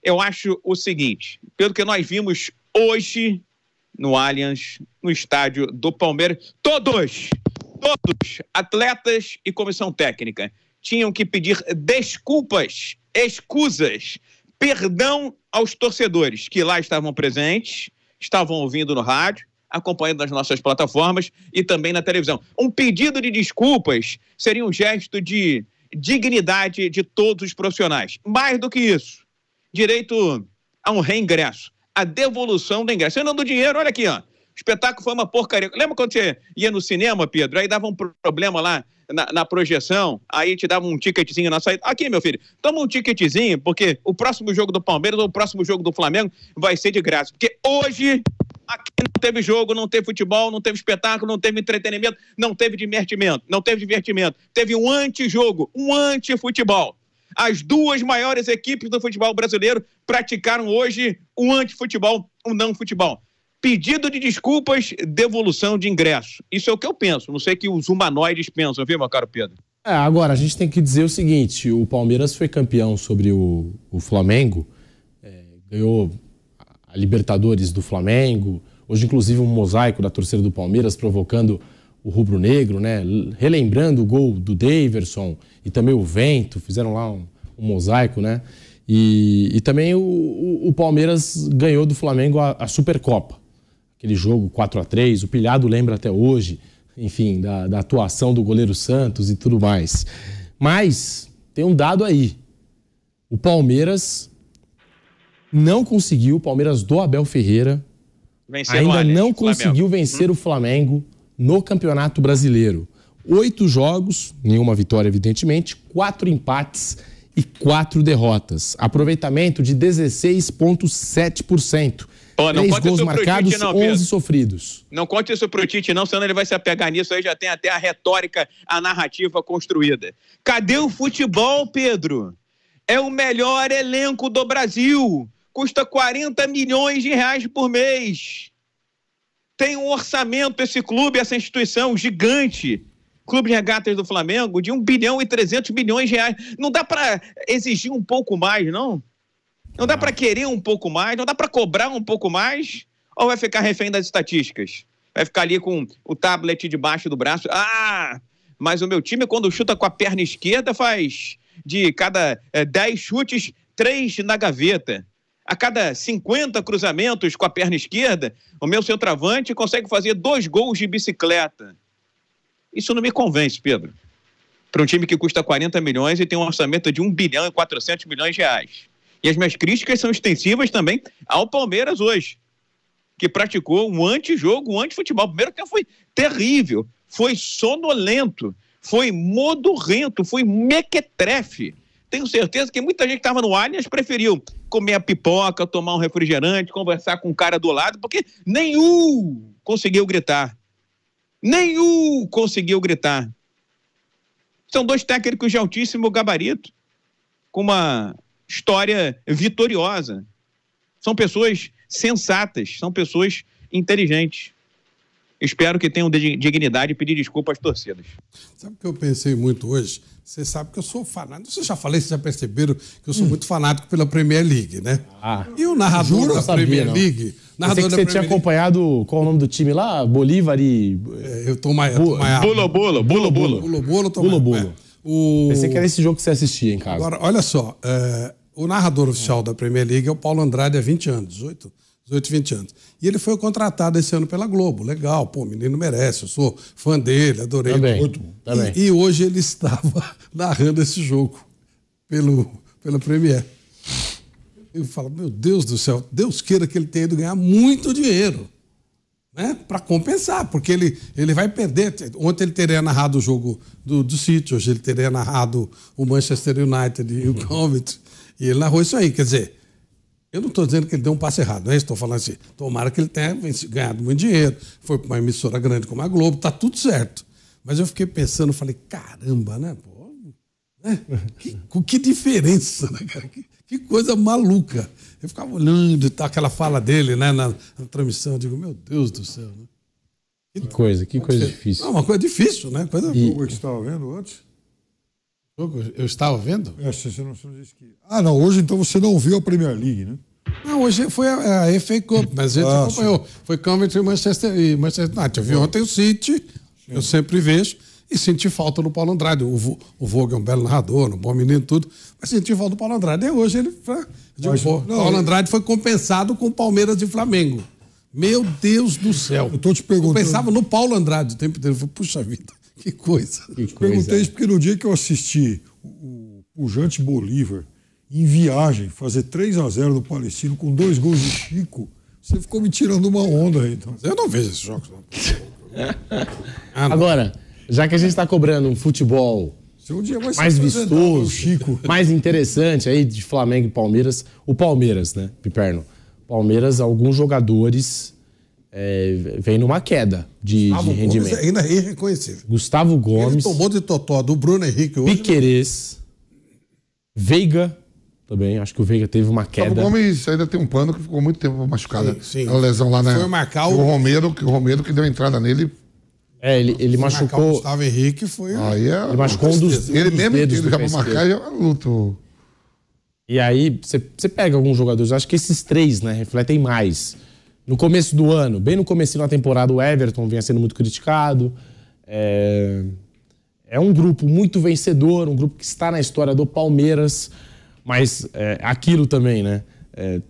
Eu acho o seguinte, pelo que nós vimos hoje no Allianz, no estádio do Palmeiras, todos, atletas e comissão técnica, tinham que pedir desculpas, escusas, perdão aos torcedores que lá estavam presentes, estavam ouvindo no rádio, acompanhando nas nossas plataformas e também na televisão. Um pedido de desculpas seria um gesto de dignidade de todos os profissionais. Mais do que isso, direito a um reingresso, a devolução do ingresso. Eu não dou dinheiro, olha aqui, ó. O espetáculo foi uma porcaria. Lembra quando você ia no cinema, Pedro? Aí dava um problema lá na projeção, aí te dava um ticketzinho na saída. Aqui, meu filho, toma um ticketzinho, porque o próximo jogo do Palmeiras ou o próximo jogo do Flamengo vai ser de graça. Porque hoje aqui não teve jogo, não teve futebol, não teve espetáculo, não teve entretenimento, não teve divertimento. Teve um antijogo, um antifutebol. As duas maiores equipes do futebol brasileiro praticaram hoje o antifutebol, o não futebol. Pedido de desculpas, devolução de ingresso. Isso é o que eu penso. Não sei o que os humanoides pensam, viu, meu caro Pedro? Agora, a gente tem que dizer o seguinte, o Palmeiras foi campeão sobre o Flamengo, ganhou a Libertadores do Flamengo, hoje inclusive um mosaico da torcida do Palmeiras provocando o rubro-negro, né? Relembrando o gol do Daverson e também o Vento, fizeram lá um mosaico, né? E também o Palmeiras ganhou do Flamengo a Supercopa. Aquele jogo 4-3, o Pilhado lembra até hoje, enfim, da atuação do goleiro Santos e tudo mais. Mas tem um dado aí. O Palmeiras não conseguiu, o Palmeiras do Abel Ferreira, ainda não conseguiu vencer o Flamengo no Campeonato Brasileiro. 8 jogos, nenhuma vitória, evidentemente, 4 empates e 4 derrotas. Aproveitamento de 16,7%. 3 gols marcados, Tite, não, 11 sofridos. Não conte isso pro Tite, não, senão ele vai se apegar nisso, aí já tem até a retórica, a narrativa construída. Cadê o futebol, Pedro? É o melhor elenco do Brasil. Custa 40 milhões de reais por mês. Tem um orçamento, esse clube, essa instituição gigante. Clube de Regatas do Flamengo, de 1 bilhão e 300 milhões de reais. Não dá para exigir um pouco mais, não? Não dá para querer um pouco mais? Não dá para cobrar um pouco mais? Ou vai ficar refém das estatísticas? Vai ficar ali com o tablet debaixo do braço? Mas o meu time, quando chuta com a perna esquerda, faz de cada 10 chutes, 3 na gaveta. A cada 50 cruzamentos com a perna esquerda, o meu centroavante consegue fazer 2 gols de bicicleta. Isso não me convence, Pedro. Para um time que custa 40 milhões e tem um orçamento de 1 bilhão e 400 milhões de reais. E as minhas críticas são extensivas também ao Palmeiras hoje, que praticou um antijogo, um antifutebol. O primeiro tempo foi terrível, foi sonolento, foi modorrento, foi mequetrefe. Tenho certeza que muita gente que estava no Allianz preferiu comer a pipoca, tomar um refrigerante, conversar com o cara do lado, porque nenhum conseguiu gritar. Nenhum conseguiu gritar. São 2 técnicos de altíssimo gabarito, com uma história vitoriosa. São pessoas sensatas, são pessoas inteligentes. Espero que tenham dignidade e pedir desculpa às torcidas. Sabe o que eu pensei muito hoje? Você sabe que eu sou fanático. Você já falei, vocês já perceberam que eu sou muito fanático pela Premier League, né? E o narrador da Premier League... Narrador que você tinha acompanhado, qual é o nome do time lá? Bolívar e... Eu tô mais... Bulo. Pensei que era esse jogo que você assistia em casa. Agora, olha só. O narrador oficial da Premier League é o Paulo Andrade há 20 anos, 18, 20 anos. E ele foi contratado esse ano pela Globo. Legal, pô, o menino merece. Eu sou fã dele, adorei. Também. E hoje ele estava narrando esse jogo pela Premier. Eu falo, meu Deus do céu, Deus queira que ele tenha ido ganhar muito dinheiro, né? Para compensar, porque ele vai perder. Ontem ele teria narrado o jogo do City, hoje ele teria narrado o Manchester United e o Coventry, e ele narrou isso aí. Quer dizer, eu não estou dizendo que ele deu um passo errado, não é isso? Estou falando assim, tomara que ele tenha ganhado muito dinheiro, foi para uma emissora grande como a Globo, tá tudo certo. Mas eu fiquei pensando, falei, caramba, né, pô? Né? Que diferença, né, cara? Que coisa maluca. Eu ficava olhando e tal, aquela fala dele, né, na transmissão. Eu digo, meu Deus do céu, né? Que coisa difícil. Não, uma coisa difícil, né? O que você estava vendo antes? Eu estava vendo? Você não disse que... não, hoje então você não viu a Premier League, né? Não, hoje foi a FA Cup, mas a gente acompanhou. Sim. Foi Coventry e Manchester United. Eu vi ontem o City, sim. Eu sempre vejo, e senti falta do Paulo Andrade. O Vogue é um belo narrador, um bom menino, tudo, mas senti falta do Paulo Andrade. E hoje ele... Paulo Andrade foi compensado com o Palmeiras e Flamengo. Meu Deus do céu. Eu tô te perguntando... Eu pensava no Paulo Andrade o tempo inteiro. Eu falei, puxa vida, que coisa. Perguntei isso porque no dia que eu assisti o Pujante Bolívar em viagem, fazer 3-0 no Palestino com 2 gols de Chico, você ficou me tirando uma onda aí. Então. Eu não vejo esses jogos. Agora, já que a gente está cobrando um futebol mais vistoso, Chico, mais interessante aí de Flamengo e Palmeiras, o Palmeiras, né, Piperno? Palmeiras, alguns jogadores vêm numa queda de rendimento. Gomes ainda é irreconhecível. Gustavo Gomes. Ele tomou de totó do Bruno Henrique hoje. Piquerez. Veiga também. Acho que o Veiga teve uma queda. O Gomes ainda tem um pano que ficou muito tempo machucado. Sim. A lesão lá, né? Foi marcar o Romero que deu entrada nele. Ele machucou. O Gustavo Henrique foi. Ele machucou um dos ele mesmo dedos ele já pra marcar e já lutou. E aí, você pega alguns jogadores, acho que esses 3, né, refletem mais. No começo do ano, bem no começo da temporada, o Everton vinha sendo muito criticado. É um grupo muito vencedor, um grupo que está na história do Palmeiras, mas aquilo também, né?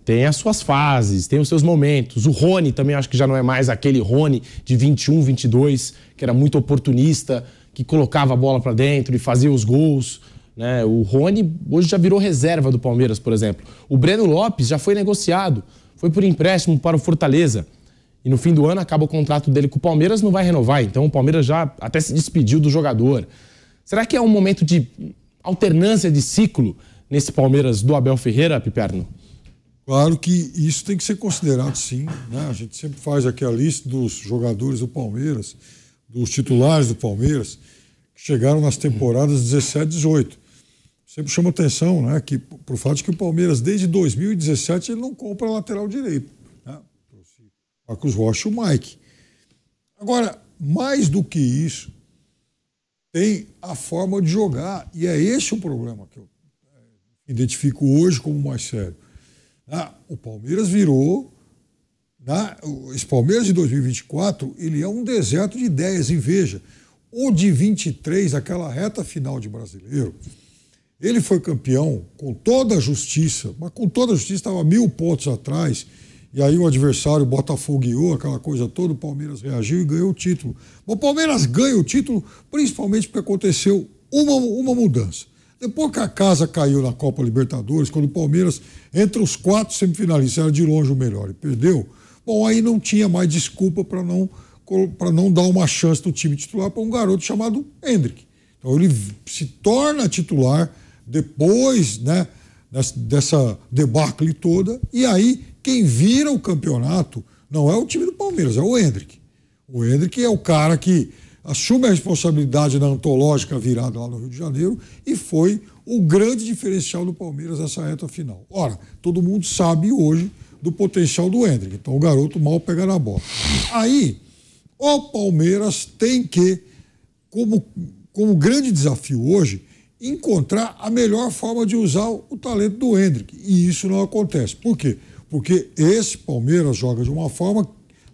Tem as suas fases, tem os seus momentos. O Rony também acho que já não é mais aquele Rony de 21, 22, que era muito oportunista, que colocava a bola para dentro e fazia os gols. Né? O Rony hoje já virou reserva do Palmeiras, por exemplo. O Breno Lopes já foi negociado, foi por empréstimo para o Fortaleza. E no fim do ano acaba o contrato dele com o Palmeiras, não vai renovar. Então o Palmeiras já até se despediu do jogador. Será que é um momento de alternância de ciclo nesse Palmeiras do Abel Ferreira, Piperno? Claro que isso tem que ser considerado, sim. Né? A gente sempre faz aqui a lista dos jogadores do Palmeiras, dos titulares do Palmeiras, que chegaram nas temporadas 17 e 18. Sempre chama atenção, né, que, por fato de que o Palmeiras, desde 2017, ele não compra lateral direito. Né? O Marcos Rocha e o Mike. Agora, mais do que isso, tem a forma de jogar. E é esse o problema que eu identifico hoje como mais sério. O Palmeiras virou... Esse Palmeiras de 2024, ele é um deserto de ideias. E veja, o de 23, aquela reta final de Brasileiro... Ele foi campeão com toda a justiça, mas com toda a justiça estava 1000 pontos atrás, e aí o adversário, o Botafogo, guiou aquela coisa toda, o Palmeiras reagiu e ganhou o título. Mas o Palmeiras ganha o título principalmente porque aconteceu uma mudança. Depois que a casa caiu na Copa Libertadores, quando o Palmeiras, entre os 4 semifinalistas, era de longe o melhor e perdeu, bom, aí não tinha mais desculpa para não dar uma chance do time titular para um garoto chamado Hendrick. Então ele se torna titular depois, né, dessa debacle toda, e aí quem vira o campeonato não é o time do Palmeiras, é o Hendrick. O Hendrick é o cara que assume a responsabilidade da antológica virada lá no Rio de Janeiro e foi o grande diferencial do Palmeiras nessa reta final. Ora, todo mundo sabe hoje do potencial do Hendrick, então o garoto mal pega na bola. Aí, o Palmeiras tem que, como grande desafio hoje, encontrar a melhor forma de usar o talento do Hendrick. E isso não acontece. Por quê? Porque esse Palmeiras joga de uma forma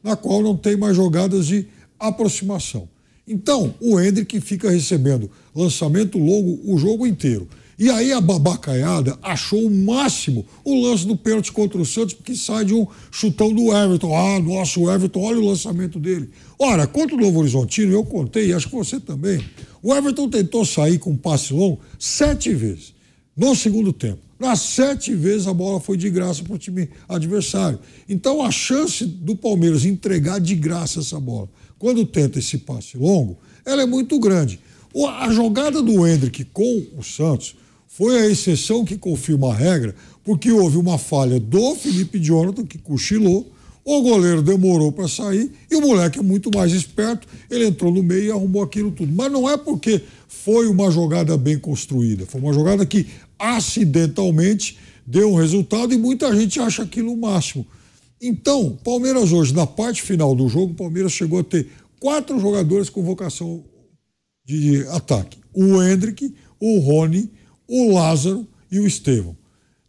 na qual não tem mais jogadas de aproximação. Então, o Hendrick fica recebendo lançamento longo o jogo inteiro. E aí a babacaiada achou o máximo o lance do pênalti contra o Santos, porque sai de um chutão do Everton. Nossa, o Everton, olha o lançamento dele. Ora, contra o Novo Horizontino, eu contei, acho que você também, o Everton tentou sair com um passe longo 7 vezes no segundo tempo. Nas 7 vezes a bola foi de graça para o time adversário. Então a chance do Palmeiras entregar de graça essa bola, quando tenta esse passe longo, ela é muito grande. A jogada do Hendrick com o Santos foi a exceção que confirma a regra, porque houve uma falha do Felipe Jonathan, que cochilou, o goleiro demorou para sair e o moleque é muito mais esperto, ele entrou no meio e arrumou aquilo tudo. Mas não é porque foi uma jogada bem construída, foi uma jogada que acidentalmente deu um resultado e muita gente acha aquilo o máximo. Então, Palmeiras hoje, na parte final do jogo, o Palmeiras chegou a ter 4 jogadores com vocação de ataque. O Hendrick, o Rony, o Lázaro e o Estevão.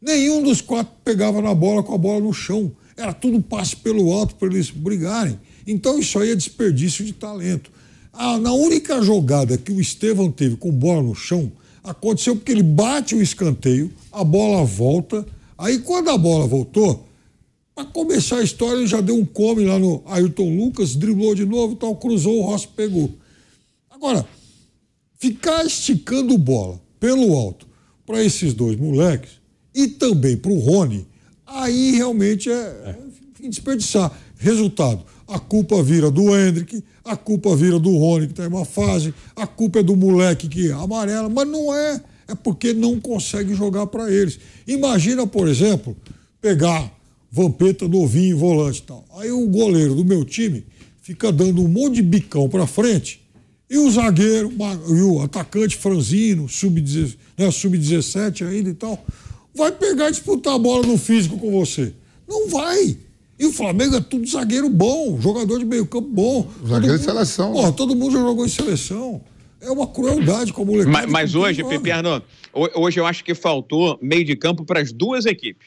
Nenhum dos 4 pegava na bola com a bola no chão. Era tudo passe pelo alto para eles brigarem. Então isso aí é desperdício de talento. Na única jogada que o Estevão teve com bola no chão, aconteceu porque ele bate o escanteio, a bola volta, aí quando a bola voltou, para começar a história ele já deu um come lá no Ayrton Lucas, driblou de novo e tal, cruzou, o Rossi pegou. Agora, ficar esticando bola pelo alto para esses 2 moleques e também para o Rony, aí realmente é desperdiçar. Resultado, a culpa vira do Hendrick, a culpa vira do Rony, que está em uma fase, a culpa é do moleque que é amarela, mas não é. É porque não consegue jogar para eles. Imagina, por exemplo, pegar Vampeta novinho, volante e tal. Aí o goleiro do meu time fica dando um monte de bicão para frente e o zagueiro, e o atacante franzino, sub-17 ainda e tal, vai pegar e disputar a bola no físico com você. Não vai. E o Flamengo é tudo zagueiro bom, jogador de meio campo bom. Zagueiro de seleção. Pô, todo mundo já jogou em seleção. É uma crueldade com a molecada. Mas hoje, Piperno, hoje eu acho que faltou meio de campo para as 2 equipes.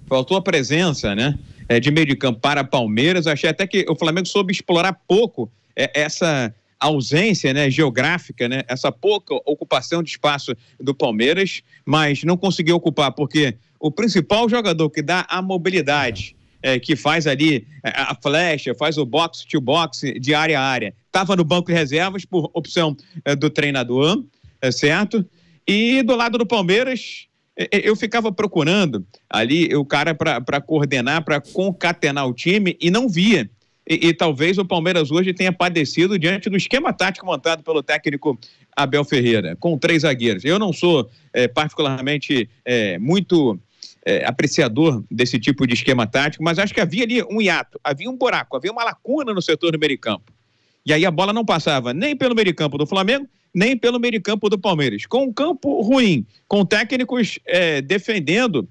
Faltou a presença, né, de meio de campo para Palmeiras. Achei até que o Flamengo soube explorar pouco essa ausência, né, geográfica, né, essa pouca ocupação de espaço do Palmeiras, mas não conseguiu ocupar porque o principal jogador que dá a mobilidade, que faz ali a flecha, faz o box-to-box de área a área, estava no banco de reservas por opção do treinador, certo? E do lado do Palmeiras, eu ficava procurando ali o cara para coordenar, para concatenar o time e não via. E talvez o Palmeiras hoje tenha padecido diante do esquema tático montado pelo técnico Abel Ferreira, com 3 zagueiros. Eu não sou particularmente muito apreciador desse tipo de esquema tático, mas acho que havia ali um hiato, havia um buraco, havia uma lacuna no setor do meio de campo. E aí a bola não passava nem pelo meio de campo do Flamengo, nem pelo meio de campo do Palmeiras. Com um campo ruim, com técnicos defendendo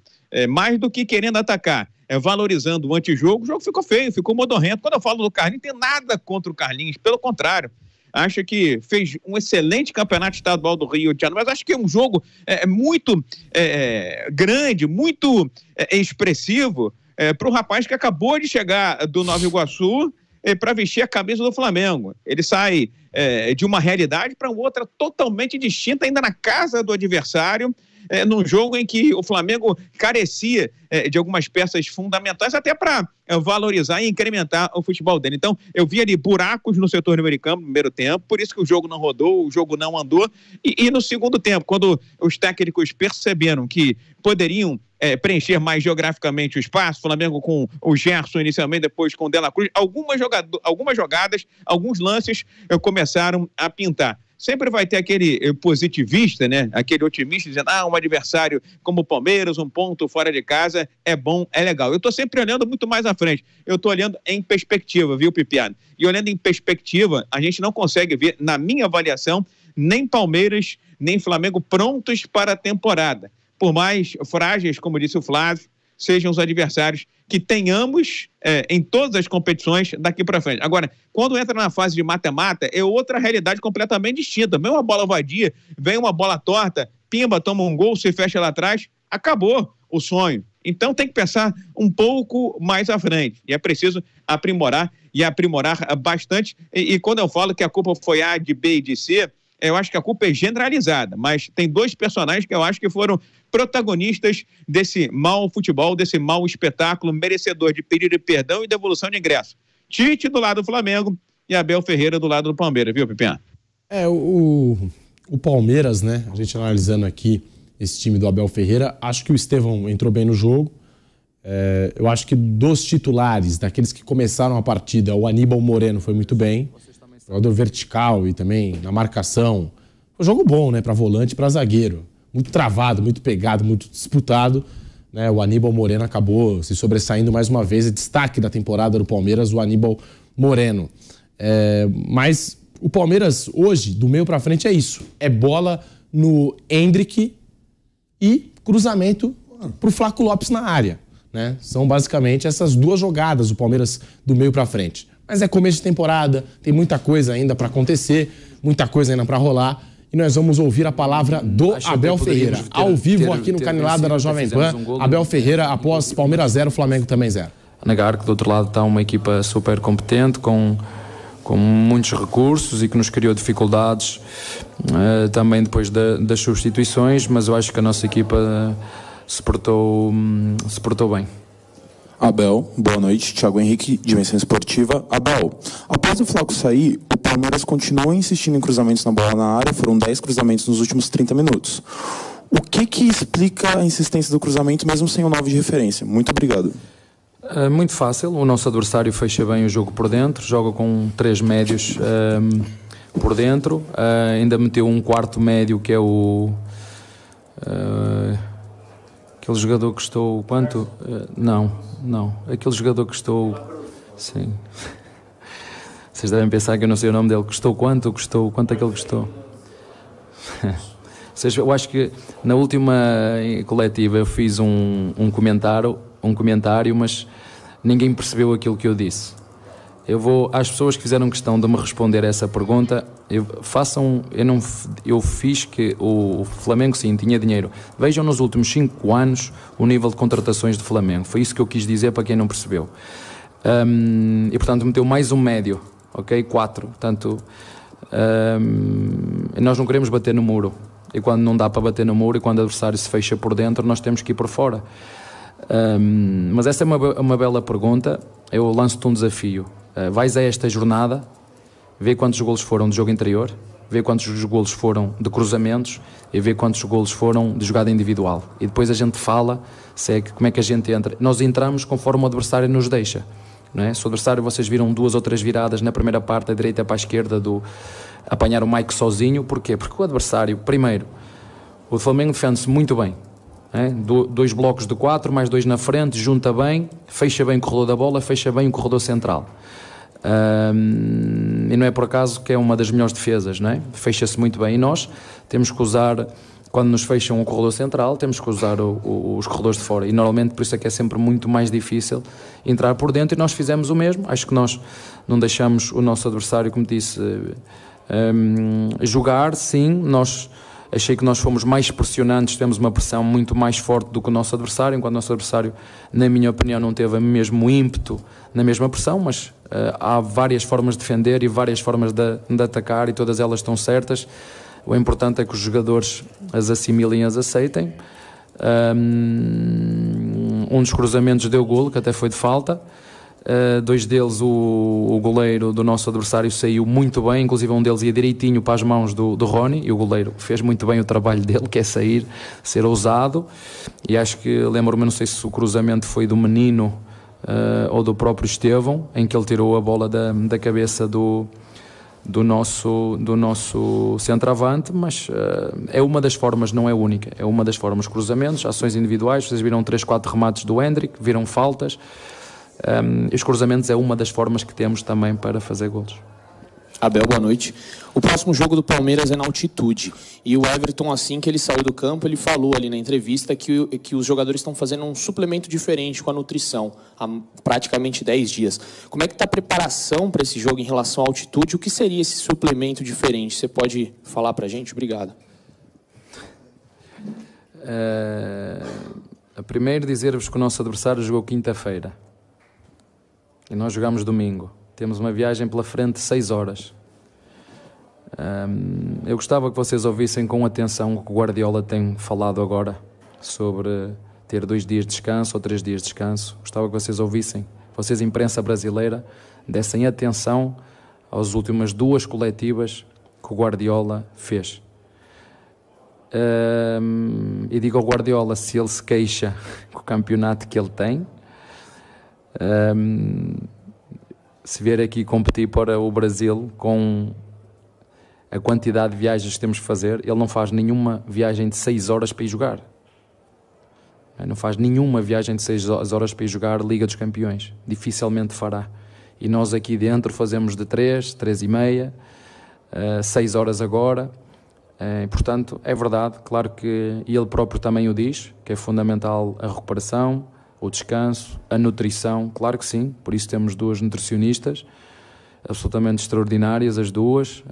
mais do que querendo atacar, valorizando o antijogo, o jogo ficou feio, ficou modorrento. Quando eu falo do Carlinhos, não tem nada contra o Carlinhos, pelo contrário. Acho que fez um excelente campeonato estadual do Rio de Janeiro, mas acho que é um jogo muito grande, muito expressivo para o rapaz que acabou de chegar do Nova Iguaçu para vestir a camisa do Flamengo. Ele sai de uma realidade para outra totalmente distinta, ainda na casa do adversário, num jogo em que o Flamengo carecia de algumas peças fundamentais até para valorizar e incrementar o futebol dele. Então, eu vi ali buracos no setor do meio de campo no primeiro tempo, por isso que o jogo não rodou, o jogo não andou. E no segundo tempo, quando os técnicos perceberam que poderiam preencher mais geograficamente o espaço, o Flamengo com o Gerson inicialmente, depois com o De La Cruz, algumas jogadas, alguns lances começaram a pintar. Sempre vai ter aquele positivista, né? Aquele otimista dizendo, um adversário como o Palmeiras, um ponto fora de casa, é bom, é legal. Eu estou sempre olhando muito mais à frente. Eu estou olhando em perspectiva, viu, Pipiano? E olhando em perspectiva, a gente não consegue ver, na minha avaliação, nem Palmeiras, nem Flamengo prontos para a temporada. Por mais frágeis, como disse o Flávio, sejam os adversários que tenhamos em todas as competições daqui para frente. Agora, quando entra na fase de mata-mata, é outra realidade completamente distinta. Vem uma bola vadia, vem uma bola torta, pimba, toma um gol, se fecha lá atrás, acabou o sonho. Então tem que pensar um pouco mais à frente. E é preciso aprimorar bastante. E quando eu falo que a culpa foi A, de B e de C, eu acho que a culpa é generalizada, mas tem 2 personagens que eu acho que foram protagonistas desse mau futebol, desse mau espetáculo, merecedor de pedir perdão e devolução de ingresso. Tite do lado do Flamengo e Abel Ferreira do lado do Palmeiras, viu, Pipinha? O Palmeiras, né, a gente analisando aqui esse time do Abel Ferreira, acho que o Estevão entrou bem no jogo. Eu acho que dos titulares, daqueles que começaram a partida, o Aníbal Moreno foi muito bem. Jogador vertical e também na marcação. Foi um jogo bom, né, para volante e para zagueiro. Muito travado, muito pegado, muito disputado. Né? O Aníbal Moreno acabou se sobressaindo mais uma vez. É destaque da temporada do Palmeiras, o Aníbal Moreno. Mas o Palmeiras hoje, do meio para frente, é isso. É bola no Hendrick e cruzamento pro Flaco Lopes na área. Né? São basicamente essas 2 jogadas, o Palmeiras do meio para frente. Mas é começo de temporada, tem muita coisa ainda para acontecer, muita coisa ainda para rolar. e nós vamos ouvir a palavra do Abel Ferreira, ao vivo aqui no Canelada da Jovem Pan. Abel Ferreira, após Palmeiras 0, Flamengo também 0. Negar que do outro lado está uma equipa super competente, com muitos recursos e que nos criou dificuldades também depois das substituições, mas eu acho que a nossa equipa se portou bem. Abel, boa noite. Thiago Henrique, Dimensão Esportiva. Abel, após o Flaco sair, o Palmeiras continua insistindo em cruzamentos na bola na área, foram 10 cruzamentos nos últimos 30 minutos. O que explica a insistência do cruzamento mesmo sem o 9 de referência? Muito obrigado. Muito fácil, o nosso adversário fecha bem o jogo por dentro, joga com 3 médios por dentro, ainda meteu um quarto médio que é aquele jogador que custou quanto? Não, aquele jogador que custou, sim, vocês devem pensar que eu não sei o nome dele, quanto é que ele custou? Eu acho que na última coletiva eu fiz um comentário, mas ninguém percebeu aquilo que eu disse. Às pessoas que fizeram questão de me responder essa pergunta, eu fiz que o Flamengo sim tinha dinheiro. Vejam nos últimos 5 anos o nível de contratações do Flamengo. Foi isso que eu quis dizer para quem não percebeu. E portanto meteu mais um médio, ok? 4. Portanto, nós não queremos bater no muro. E quando não dá para bater no muro e quando o adversário se fecha por dentro, nós temos que ir por fora. Mas essa é uma bela pergunta. Eu lanço-te um desafio. Vais a esta jornada, vê quantos golos foram de jogo interior, vê quantos golos foram de cruzamentos e vê quantos golos foram de jogada individual. E depois a gente fala como é que a gente entra. Nós entramos conforme o adversário nos deixa. Não é? Se o adversário, vocês viram 2 ou 3 viradas na primeira parte, da direita para a esquerda, apanhar o Mike sozinho. Porquê? Porque o adversário, primeiro, o Flamengo defende-se muito bem. 2 blocos de 4, mais 2 na frente, junta bem, fecha bem o corredor da bola, fecha bem o corredor central. E não é por acaso que é uma das melhores defesas, não é? Fecha-se muito bem. E nós temos que usar, quando nos fecham o corredor central, temos que usar os corredores de fora. E normalmente por isso é que é sempre muito mais difícil entrar por dentro, e nós fizemos o mesmo. Acho que nós não deixamos o nosso adversário, como disse, jogar, sim. Achei que nós fomos mais pressionantes, temos uma pressão muito mais forte do que o nosso adversário, enquanto o nosso adversário, na minha opinião, não teve o mesmo ímpeto na mesma pressão, mas há várias formas de defender e várias formas de atacar, e todas elas estão certas. O importante é que os jogadores as assimilem e as aceitem. Um dos cruzamentos deu golo, que até foi de falta. 2 deles o goleiro do nosso adversário saiu muito bem, inclusive um deles ia direitinho para as mãos do Rony, e o goleiro fez muito bem o trabalho dele, que é sair, ser ousado. E acho que, lembro-me, não sei se o cruzamento foi do Menino ou do próprio Estevão, em que ele tirou a bola da cabeça do nosso centroavante, mas é uma das formas, não é única, é uma das formas. Cruzamentos, ações individuais, vocês viram 3, 4 remates do Hendrick, viram faltas. Os cruzamentos é uma das formas que temos também para fazer golos. Abel, boa noite. O próximo jogo do Palmeiras é na altitude. E o Everton, assim que ele saiu do campo, ele falou ali na entrevista que os jogadores estão fazendo um suplemento diferente com a nutrição há praticamente 10 dias. Como é que está a preparação para esse jogo em relação à altitude? O que seria esse suplemento diferente? Você pode falar para a gente? Obrigado. Primeiro dizer-vos que o nosso adversário jogou quinta-feira. E nós jogamos domingo. Temos uma viagem pela frente de 6 horas. Eu gostava que vocês ouvissem com atenção o que o Guardiola tem falado agora sobre ter 2 dias de descanso ou 3 dias de descanso. Gostava que vocês ouvissem, vocês, imprensa brasileira, dessem atenção às últimas 2 coletivas que o Guardiola fez. E digo ao Guardiola, se ele se queixa com o campeonato que ele tem, se vier aqui competir para o Brasil com a quantidade de viagens que temos que fazer, ele não faz nenhuma viagem de 6 horas para ir jogar. Não faz nenhuma viagem de 6 horas para ir jogar Liga dos Campeões. Dificilmente fará. E nós aqui dentro fazemos de 3, 3 e meia, 6 horas agora. Portanto, é verdade, claro que ele próprio também o diz, que é fundamental a recuperação, o descanso, a nutrição, claro que sim, por isso temos 2 nutricionistas, absolutamente extraordinárias, as duas,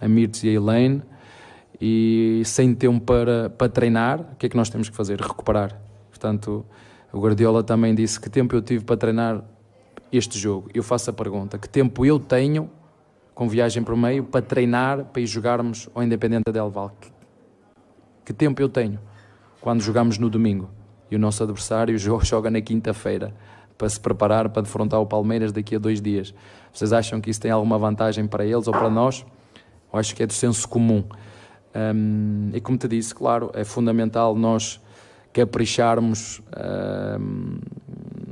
a Mirtz e a Elaine, e sem tempo para treinar. O que é que nós temos que fazer? Recuperar. Portanto, o Guardiola também disse: que tempo eu tive para treinar este jogo? Eu faço a pergunta: que tempo eu tenho, com viagem por meio, para treinar, para ir jogarmos ao Independente Del Valle? Que tempo eu tenho quando jogamos no domingo e o nosso adversário joga na quinta-feira, para se preparar para defrontar o Palmeiras daqui a 2 dias? Vocês acham que isso tem alguma vantagem para eles ou para nós? Eu acho que é do senso comum. E como te disse, claro, é fundamental nós capricharmos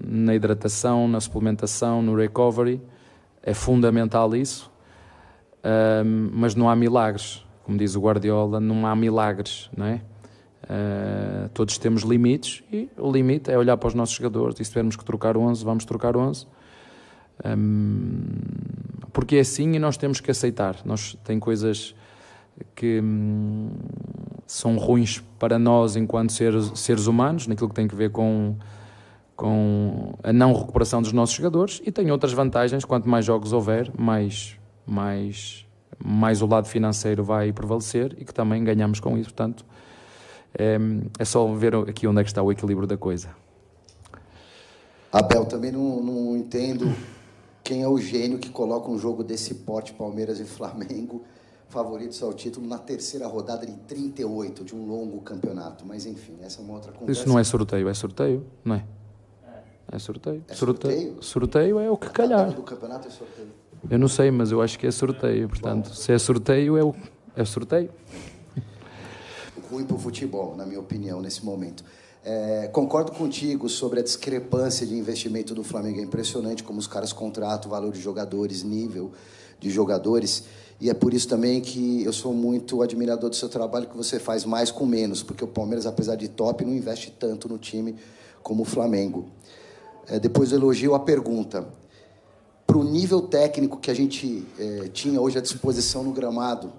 na hidratação, na suplementação, no recovery. É fundamental isso, mas não há milagres. Como diz o Guardiola, não há milagres, não é? Todos temos limites, e o limite é olhar para os nossos jogadores, e se tivermos que trocar 11, vamos trocar 11, porque é assim, e nós temos que aceitar. Tem coisas que são ruins para nós enquanto seres humanos, naquilo que tem a ver com a não recuperação dos nossos jogadores, e tem outras vantagens. Quanto mais jogos houver, mais o lado financeiro vai prevalecer, e que também ganhamos com isso. Portanto, é só ver aqui onde é que está o equilíbrio da coisa. Abel, também não entendo quem é o gênio que coloca um jogo desse porte, Palmeiras e Flamengo, favoritos ao título, na terceira rodada de 38 de um longo campeonato. Mas, enfim, essa é uma outra conversa. Isso não é sorteio, não é? É sorteio. É sorteio? Sorteio é o que calhar. Do campeonato é sorteio. Eu não sei, mas eu acho que é sorteio. Portanto, se é sorteio, é sorteio. Ruim para o futebol, na minha opinião, nesse momento. Concordo contigo sobre a discrepância de investimento do Flamengo. É impressionante como os caras contratam o valor de jogadores, nível de jogadores, e é por isso também que eu sou muito admirador do seu trabalho, que você faz mais com menos, porque o Palmeiras, apesar de top, não investe tanto no time como o Flamengo. Depois do elogio, a pergunta: para o nível técnico que a gente tinha hoje à disposição no gramado,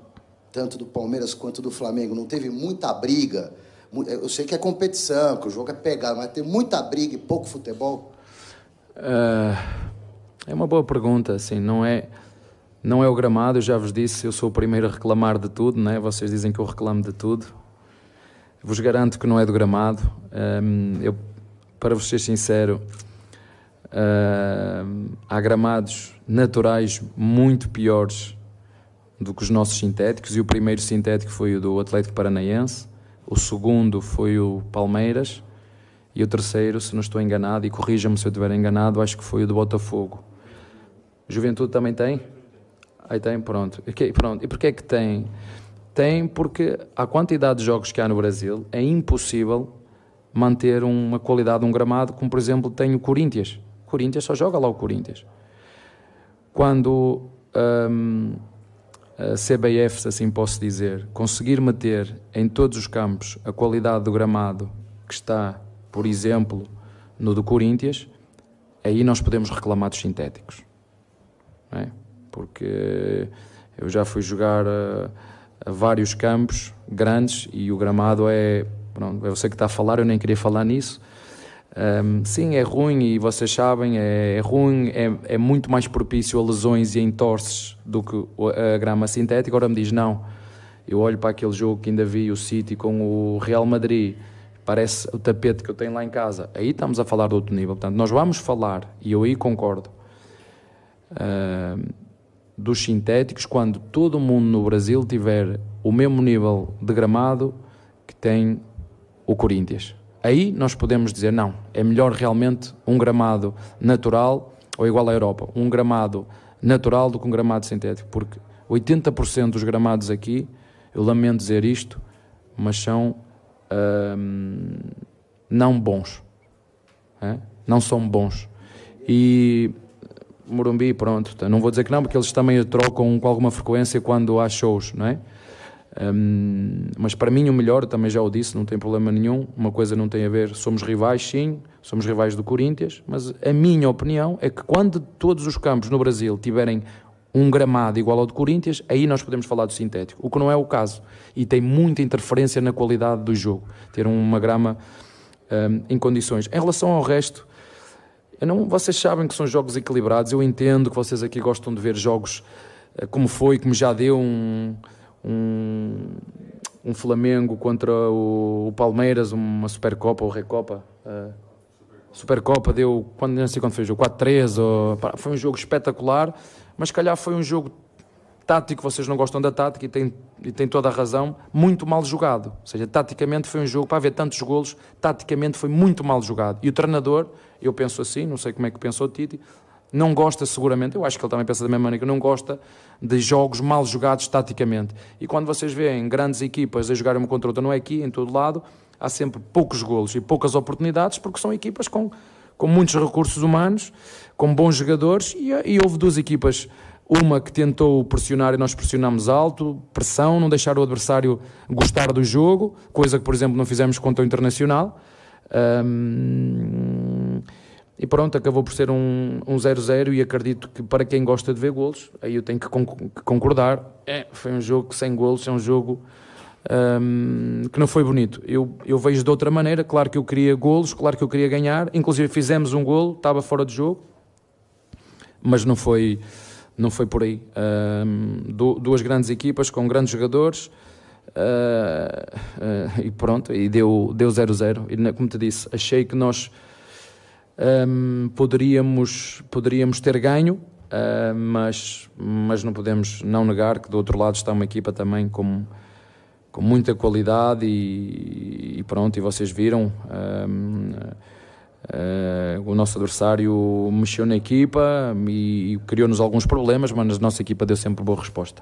tanto do Palmeiras quanto do Flamengo, não teve muita briga? Eu sei que é competição, que o jogo é pegado, mas tem muita briga e pouco futebol? É uma boa pergunta, assim, não é o gramado. Eu já vos disse, eu sou o primeiro a reclamar de tudo, não é? Vocês dizem que eu reclamo de tudo. Vos garanto que não é do gramado. Para vos ser sincero, há gramados naturais muito piores do que os nossos sintéticos, e o primeiro sintético foi o do Atlético Paranaense, o segundo foi o Palmeiras, e o terceiro, se não estou enganado, e corrija-me se eu estiver enganado, acho que foi o do Botafogo. Juventude também tem? Aí tem, pronto. E porquê é que tem? Tem porque a quantidade de jogos que há no Brasil é impossível manter uma qualidade de um gramado, como por exemplo tem o Corinthians. O Corinthians só joga lá o Corinthians. Quando a CBF, se assim posso dizer, conseguir meter em todos os campos a qualidade do gramado que está, por exemplo, no do Corinthians, aí nós podemos reclamar dos sintéticos, não é? Porque eu já fui jogar a vários campos grandes e o gramado pronto, eu sei que está a falar, eu nem queria falar nisso. Sim, é ruim, e vocês sabem, é ruim, é muito mais propício a lesões e a entorces do que a grama sintética. Agora me diz, não, eu olho para aquele jogo que ainda vi, o City com o Real Madrid, parece o tapete que eu tenho lá em casa, aí estamos a falar de outro nível. Portanto, nós vamos falar, e eu aí concordo, dos sintéticos quando todo mundo no Brasil tiver o mesmo nível de gramado que tem o Corinthians. Aí nós podemos dizer, não, é melhor realmente um gramado natural, ou igual à Europa, um gramado natural do que um gramado sintético, porque 80% dos gramados aqui, eu lamento dizer isto, mas são não bons, não são bons. E Morumbi, pronto, não vou dizer que não, porque eles também trocam com alguma frequência quando há shows, não é? Mas para mim o melhor, também já o disse, não tem problema nenhum, uma coisa não tem a ver, somos rivais, sim, somos rivais do Corinthians, mas a minha opinião é que quando todos os campos no Brasil tiverem um gramado igual ao do Corinthians, aí nós podemos falar do sintético, o que não é o caso, e tem muita interferência na qualidade do jogo, ter uma grama em condições. Em relação ao resto, Vocês sabem que são jogos equilibrados, eu entendo que vocês aqui gostam de ver jogos como já deu um Flamengo contra o Palmeiras, uma Supercopa ou Recopa. Supercopa deu, não sei quando foi o jogo, 4-3, foi um jogo espetacular, mas se calhar foi um jogo tático, vocês não gostam da tática e têm toda a razão, muito mal jogado. Ou seja, taticamente foi um jogo, para haver tantos golos, taticamente foi muito mal jogado. E o treinador, eu penso assim, não sei como é que pensou o Tite, não gosta seguramente, eu acho que ele também pensa da mesma maneira, que não gosta de jogos mal jogados taticamente. E quando vocês veem grandes equipas a jogarem uma contra outra, não é aqui, em todo lado, há sempre poucos golos e poucas oportunidades, porque são equipas com muitos recursos humanos, com bons jogadores, e houve duas equipas. Uma que tentou pressionar e nós pressionámos alto, pressão, não deixar o adversário gostar do jogo, coisa que, por exemplo, não fizemos contra o Internacional. E pronto, acabou por ser um 0-0 e acredito que para quem gosta de ver golos, aí eu tenho que concordar, foi um jogo que sem golos, é um jogo que não foi bonito. Eu vejo de outra maneira, claro que eu queria golos, claro que eu queria ganhar, inclusive fizemos um golo, estava fora de jogo, mas não foi por aí. Duas grandes equipas com grandes jogadores e pronto, e deu 0-0. E como te disse, achei que nós poderíamos ter ganho, mas não podemos não negar que do outro lado está uma equipa também com muita qualidade e pronto, e vocês viram. O nosso adversário mexeu na equipa e criou-nos alguns problemas, mas a nossa equipa deu sempre boa resposta.